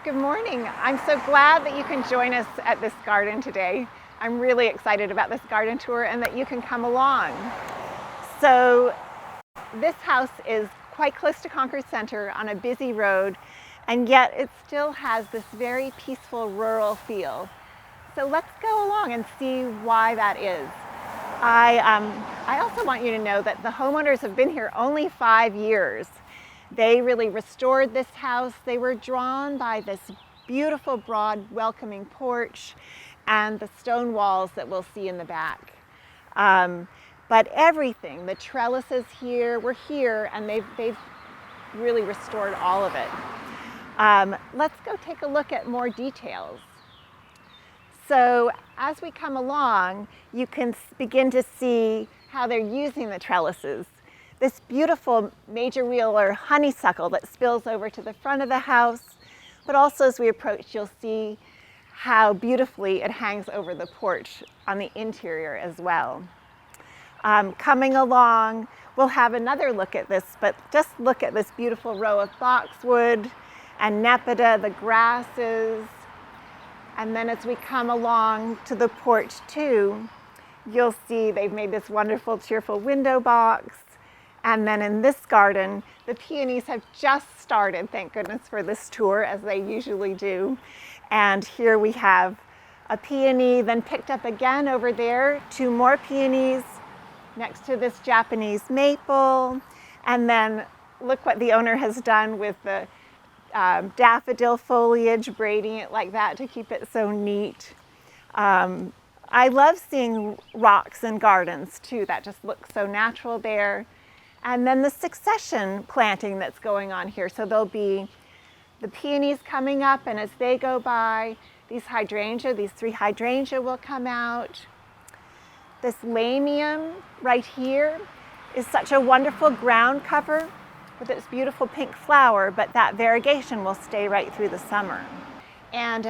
Good morning. I'm so glad that you can join us at this garden today. I'm really excited about this garden tour and that you can come along. So this house is quite close to Concord Center on a busy road, and yet it still has this very peaceful rural feel. So let's go along and see why that is. I also want you to know that the homeowners have been here only 5 years. They really restored this house. They were drawn by this beautiful, broad, welcoming porch and the stone walls that we'll see in the back. But everything, the trellises here, were here, and they've really restored all of it. Let's go take a look at more details. So as we come along, you can begin to see how they're using the trellises. This beautiful major wheeler honeysuckle that spills over to the front of the house, but also as we approach, you'll see how beautifully it hangs over the porch on the interior as well. Coming along, we'll have another look at this, but just look at this beautiful row of boxwood and nepeta, the grasses. And then as we come along to the porch too, you'll see they've made this wonderful, cheerful window box. And then in this garden, the peonies have just started, thank goodness for this tour, as they usually do. And here we have a peony, then picked up again over there, 2 more peonies next to this Japanese maple. And then look what the owner has done with the daffodil foliage, braiding it like that to keep it so neat. I love seeing rocks in gardens too. That just looks so natural there. And then the succession planting that's going on here. So there'll be the peonies coming up, and as they go by, these 3 hydrangea will come out. This lamium right here is such a wonderful ground cover with its beautiful pink flower, but that variegation will stay right through the summer. And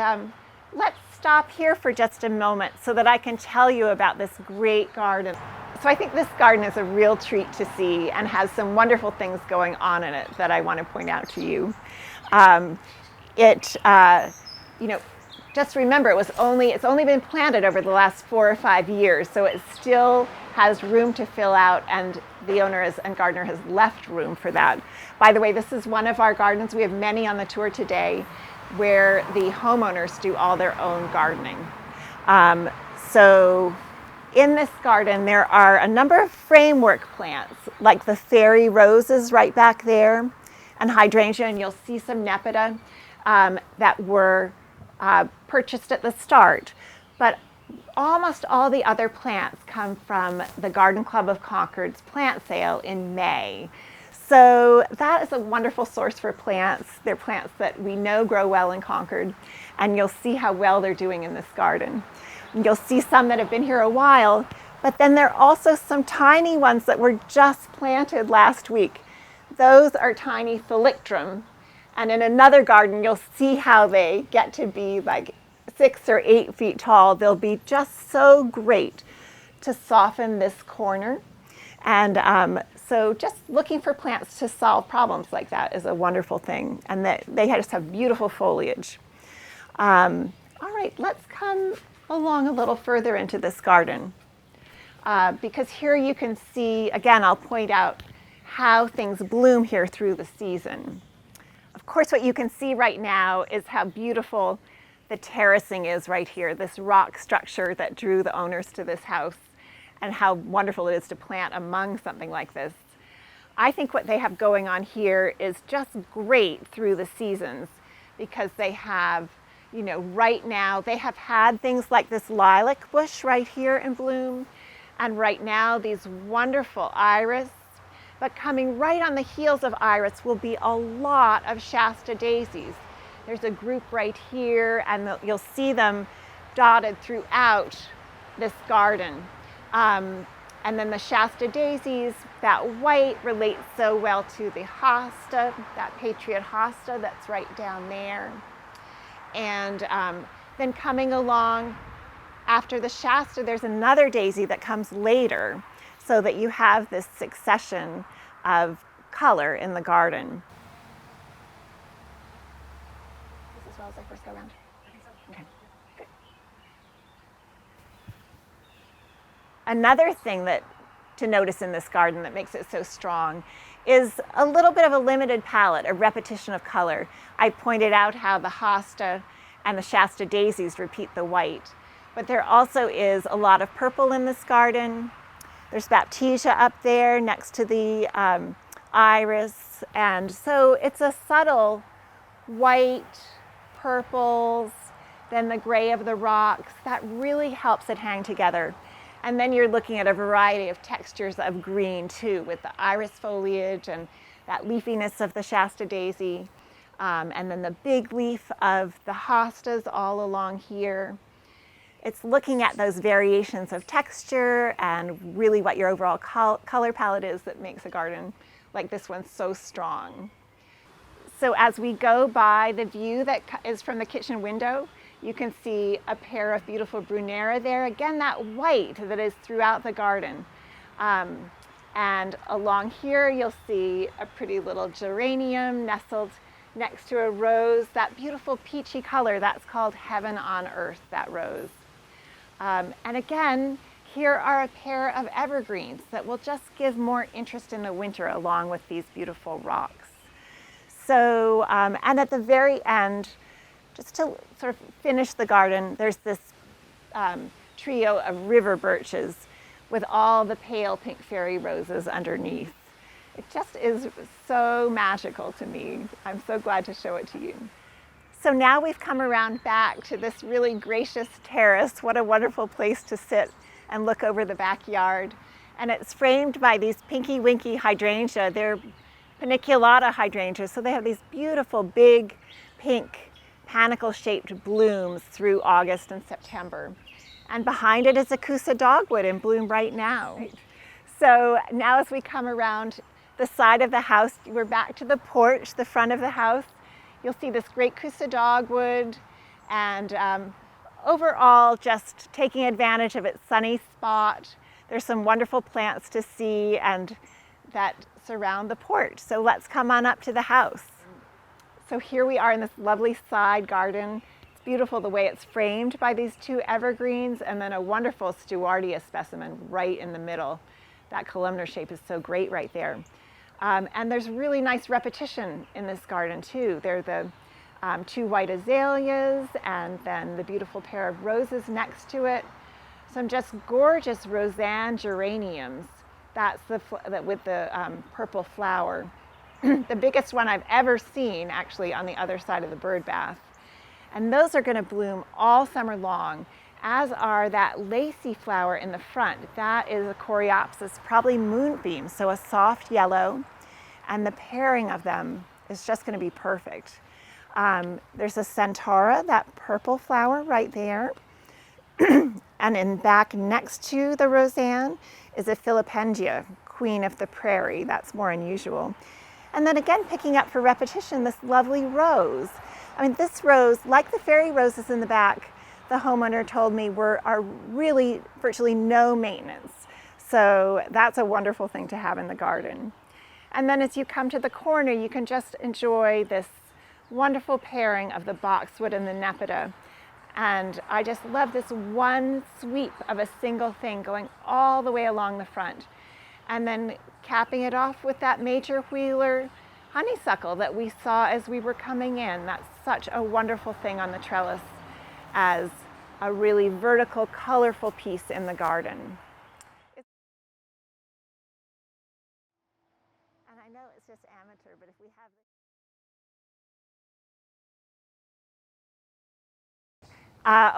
let's stop here for just a moment so that I can tell you about this great garden. So I think this garden is a real treat to see and has some wonderful things going on in it that I want to point out to you. Just remember it's only been planted over the last 4 or 5 years, so it still has room to fill out, and the owner and gardener has left room for that. By the way, this is one of our gardens. We have many on the tour today where the homeowners do all their own gardening. So in this garden, there are a number of framework plants, like the fairy roses right back there, and hydrangea, and you'll see some nepeta that were purchased at the start. But almost all the other plants come from the Garden Club of Concord's plant sale in May. So that is a wonderful source for plants. They're plants that we know grow well in Concord, and you'll see how well they're doing in this garden. And you'll see some that have been here a while, but then there are also some tiny ones that were just planted last week. Those are tiny Thalictrum, and in another garden you'll see how they get to be like 6 or 8 feet tall. They'll be just so great to soften this corner. And so just looking for plants to solve problems like that is a wonderful thing, and they just have beautiful foliage. All right, let's come along a little further into this garden, because here you can see, again, I'll point out how things bloom here through the season. Of course, what you can see right now is how beautiful the terracing is right here, this rock structure that drew the owners to this house, and how wonderful it is to plant among something like this. I think what they have going on here is just great through the seasons, because they have, right now they have had things like this lilac bush right here in bloom, and right now these wonderful iris. But coming right on the heels of iris will be a lot of Shasta daisies. There's a group right here, and you'll see them dotted throughout this garden. And then the Shasta daisies, that white relates so well to the hosta, that Patriot hosta that's right down there. And then coming along after the Shasta, there's another daisy that comes later, so that you have this succession of color in the garden. This is as well as I first go around? Okay. Good. Another thing to notice in this garden that makes it so strong is a little bit of a limited palette, a repetition of color. I pointed out how the hosta and the Shasta daisies repeat the white, but there also is a lot of purple in this garden. There's Baptisia up there next to the iris, and so it's a subtle white, purples, then the gray of the rocks. That really helps it hang together. And then you're looking at a variety of textures of green too, with the iris foliage and that leafiness of the Shasta daisy, and then the big leaf of the hostas all along here. It's looking at those variations of texture and really what your overall color palette is that makes a garden like this one so strong. So as we go by the view that is from the kitchen window, you can see a pair of beautiful Brunera there. Again, that white that is throughout the garden. And along here, you'll see a pretty little geranium nestled next to a rose, that beautiful peachy color. That's called Heaven on Earth, that rose. And again, here are a pair of evergreens that will just give more interest in the winter along with these beautiful rocks. So, and at the very end, just to sort of finish the garden, there's this trio of river birches with all the pale pink fairy roses underneath. It just is so magical to me. I'm so glad to show it to you. So now we've come around back to this really gracious terrace. What a wonderful place to sit and look over the backyard. And it's framed by these pinky winky hydrangea. They're paniculata hydrangeas, so they have these beautiful big pink panicle-shaped blooms through August and September. And behind it is a Kousa dogwood in bloom right now. Right. So now as we come around the side of the house, we're back to the porch, the front of the house. You'll see this great Kousa dogwood, and overall just taking advantage of its sunny spot. There's some wonderful plants to see and that surround the porch. So let's come on up to the house. So here we are in this lovely side garden. It's beautiful the way it's framed by these two evergreens and then a wonderful Stewartia specimen right in the middle. That columnar shape is so great right there. And there's really nice repetition in this garden too. There are the two white azaleas and then the beautiful pair of roses next to it. Some just gorgeous Roseanne geraniums. That's with the purple flower. The biggest one I've ever seen actually on the other side of the bird bath. And those are going to bloom all summer long, as are that lacy flower in the front. That is a Coreopsis, probably moonbeam, so a soft yellow, and the pairing of them is just going to be perfect. There's a Centaura, that purple flower right there. And in back next to the Roseanne is a Philippengia, queen of the prairie. That's more unusual. And then again, picking up for repetition, this lovely rose. I mean, this rose, like the fairy roses in the back, the homeowner told me are really virtually no maintenance. So that's a wonderful thing to have in the garden. And then as you come to the corner, you can just enjoy this wonderful pairing of the boxwood and the Nepeta. And I just love this one sweep of a single thing going all the way along the front. And then capping it off with that major wheeler honeysuckle that we saw as we were coming in. That's such a wonderful thing on the trellis as a really vertical, colorful piece in the garden. And I know it's just amateur, but if we have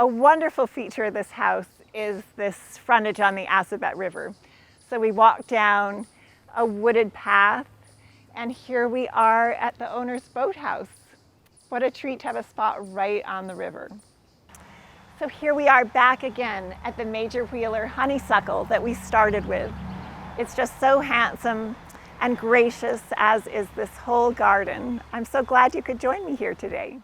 a wonderful feature of this house is this frontage on the Assabet River. So we walk down a wooded path, and here we are at the owner's boathouse. What a treat to have a spot right on the river. So here we are back again at the major wheeler honeysuckle that we started with. It's just so handsome and gracious, as is this whole garden. I'm so glad you could join me here today.